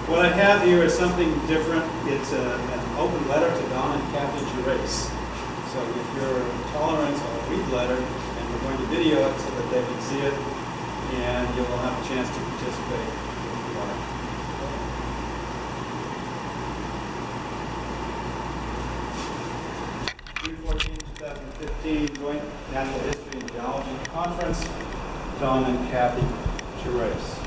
What I have here is something different. It's an open letter to Don and Kathy Gerace. So if you're tolerant, I'll read the letter, and we're going to video it so that they can see it, and you'll have a chance to participate if you like. 2015 Joint Natural History and Geology Conference, Don and Kathy Gerace.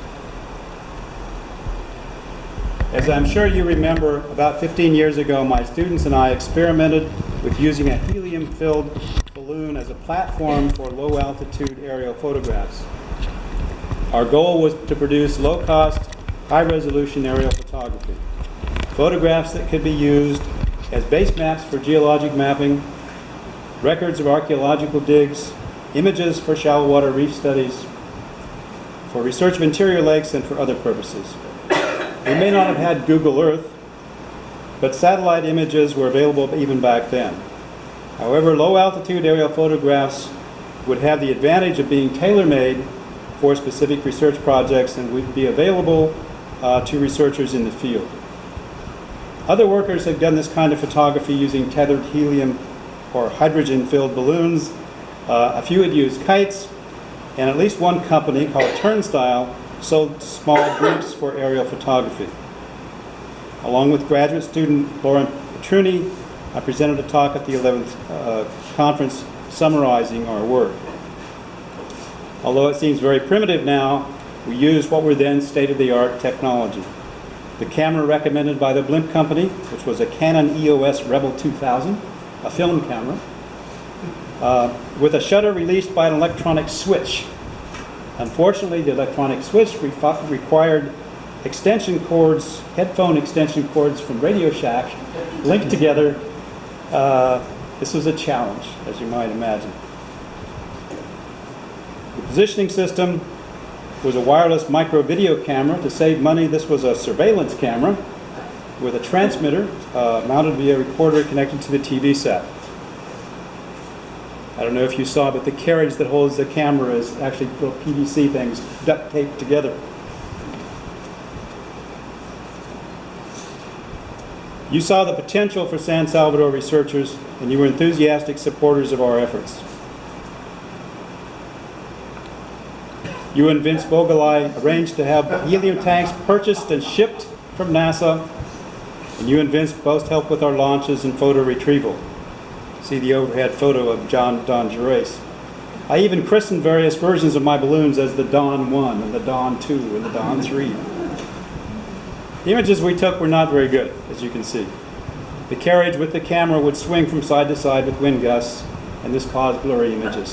As I'm sure you remember, about 15 years ago, my students and I experimented with using a helium-filled balloon as a platform for low-altitude aerial photographs. Our goal was to produce low-cost, high-resolution aerial photography. Photographs that could be used as base maps for geologic mapping, records of archaeological digs, images for shallow water reef studies, for research of interior lakes, and for other purposes. We may not have had Google Earth, but satellite images were available even back then. However, low-altitude aerial photographs would have the advantage of being tailor-made for specific research projects and would be available to researchers in the field. Other workers have done this kind of photography using tethered helium or hydrogen-filled balloons. A few had used kites, and at least one company called Turnstile sold small groups for aerial photography. Along with graduate student Lauren Petruni, I presented a talk at the 11th conference summarizing our work. Although it seems very primitive now, we used what were then state-of-the-art technology. The camera recommended by the blimp company, which was a Canon EOS Rebel 2000, a film camera, with a shutter released by an electronic switch. Unfortunately, the electronic switch required extension cords, headphone extension cords from Radio Shack, linked together. This was a challenge, as you might imagine. The positioning system was a wireless micro video camera. To save money, this was a surveillance camera with a transmitter mounted via a recorder connected to the TV set. I don't know if you saw, but the carriage that holds the camera is actually little PVC things duct taped together. You saw the potential for San Salvador researchers, and you were enthusiastic supporters of our efforts. You and Vince Vogelai arranged to have helium tanks purchased and shipped from NASA, and you and Vince both helped with our launches and photo retrieval. See the overhead photo of Don Gerace. I even christened various versions of my balloons as the Don 1 and the Don 2 and the Don 3. The images we took were not very good, as you can see. The carriage with the camera would swing from side to side with wind gusts, and this caused blurry images.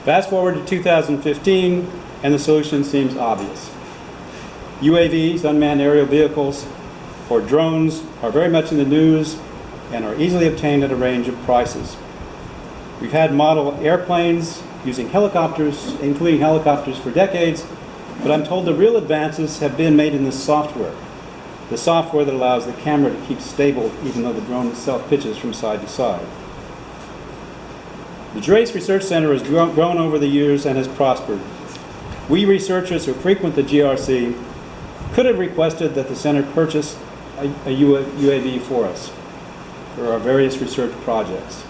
Fast forward to 2015, and the solution seems obvious. UAVs, unmanned aerial vehicles, or drones are very much in the news and are easily obtained at a range of prices. We've had model airplanes using helicopters, including helicopters, for decades, but I'm told the real advances have been made in the software that allows the camera to keep stable even though the drone itself pitches from side to side. The Gerace Research Center has grown over the years and has prospered. We researchers who frequent the GRC could have requested that the center purchase a UAV for us for our various research projects.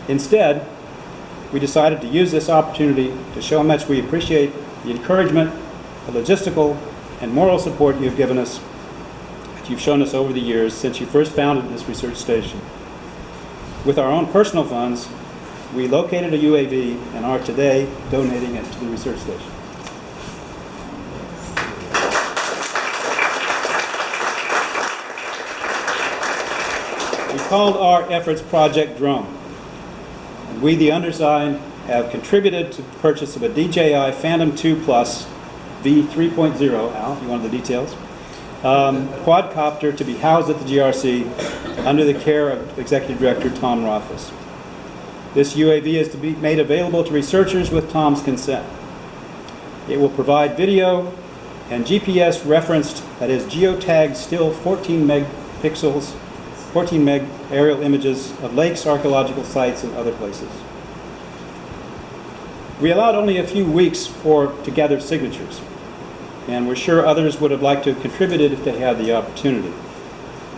Instead, we decided to use this opportunity to show how much we appreciate the encouragement, the logistical, and moral support you've given us, that you've shown us over the years since you first founded this research station. With our own personal funds, we located a UAV and are today donating it to the research station. We called our efforts Project Drone. And we, the undersigned, have contributed to the purchase of a DJI Phantom 2 Plus V3.0, Al, if you want the details, quadcopter to be housed at the GRC under the care of Executive Director Tom Rothfuss. This UAV is to be made available to researchers with Tom's consent. It will provide video and GPS referenced, that is geotagged still 14 meg aerial images of lakes, archaeological sites, and other places. We allowed only a few weeks to gather signatures. and we're sure others would have liked to have contributed if they had the opportunity.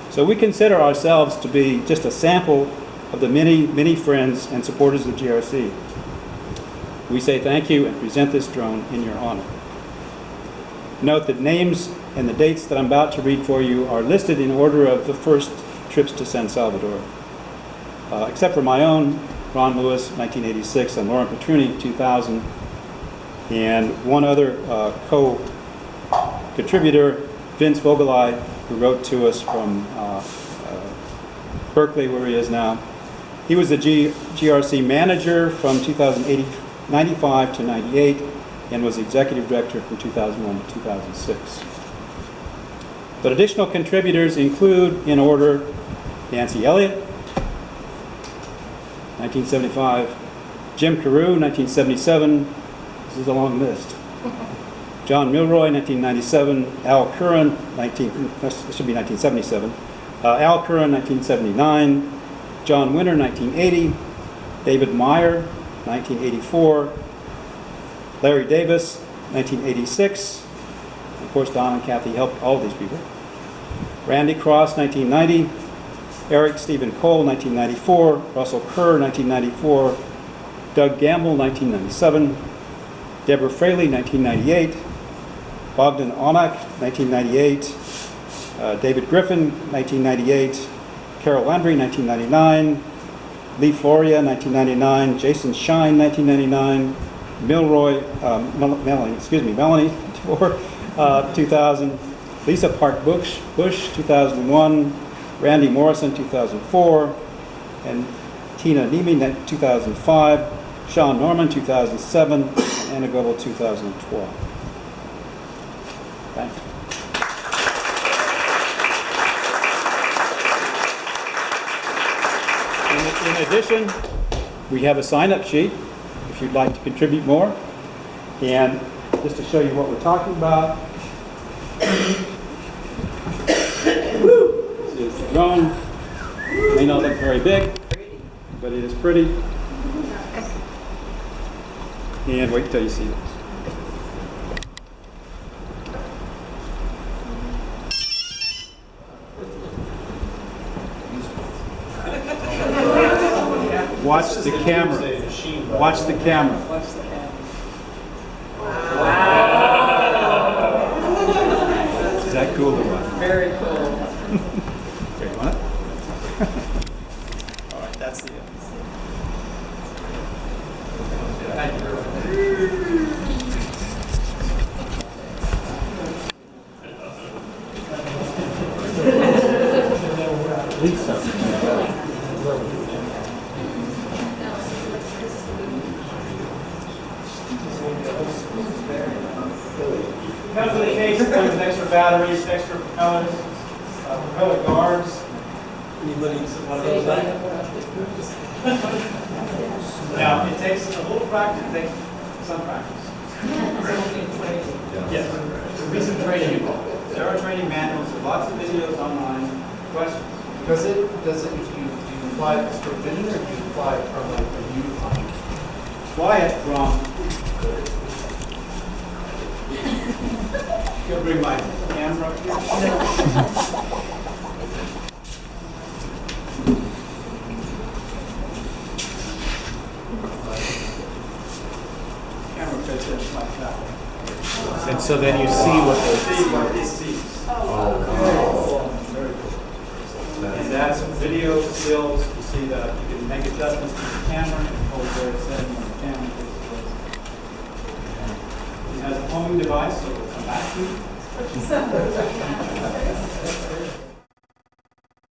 So we consider ourselves to be just a sample of the many, many friends and supporters of GRC. We say thank you and present this drone in your honor. Note that names and the dates that I'm about to read for you are listed in order of the first trips to San Salvador. Except for my own, Ron Lewis, 1986, and Lauren Petruni, 2000, and one other co-contributor, Vince Vogelai, who wrote to us from Berkeley, where he is now. He was the GRC manager from 1995 to 98 and was executive director from 2001 to 2006. But additional contributors include, in order, Nancy Elliott, 1975, Jim Carew, 1977, this is a long list, John Milroy, 1997, Al Curran, this should be 1977, Al Curran, 1979, John Winter, 1980, David Meyer, 1984, Larry Davis, 1986, of course Don and Kathy helped all of these people, Randy Cross, 1990, Eric Stephen Cole, 1994, Russell Kerr, 1994, Doug Gamble, 1997, Deborah Fraley, 1998, Bogdan Onak, 1998, David Griffin, 1998, Carol Landry, 1999, Lee Floria, 1999, Jason Shine, 1999, Melanie, 2000, Lisa Park Bush, 2001, Randy Morrison, 2004, and Tina Nemi, 2005, Sean Norman, 2007, and Anna Goebel, 2012. Thanks. In addition, we have a sign-up sheet if you'd like to contribute more. And just to show you what we're talking about, this is the drone. It may not look very big, but it is pretty. And wait till you see this. Watch the camera. Watch the camera. Wow. Is that cool or what? Very cool. Okay, you want it? All right, that's the end. Comes with a case that comes with extra batteries, extra propellers, propeller guards. Anybody one of those like? Now, it takes a little practice, it takes some practice. Yes, there'll be some training involved. There are training manuals, lots of videos online. Questions? Does it, do you fly it for vision or do you fly it from like a viewfinder? Fly it from. Gonna bring my camera up here. Camera fits in like that. And so then you see what See what it sees. Very cool. And that's video skills. You see that you can make adjustments to the camera and hold where it's setting on the camera. It has a homing device, so we'll come back to it.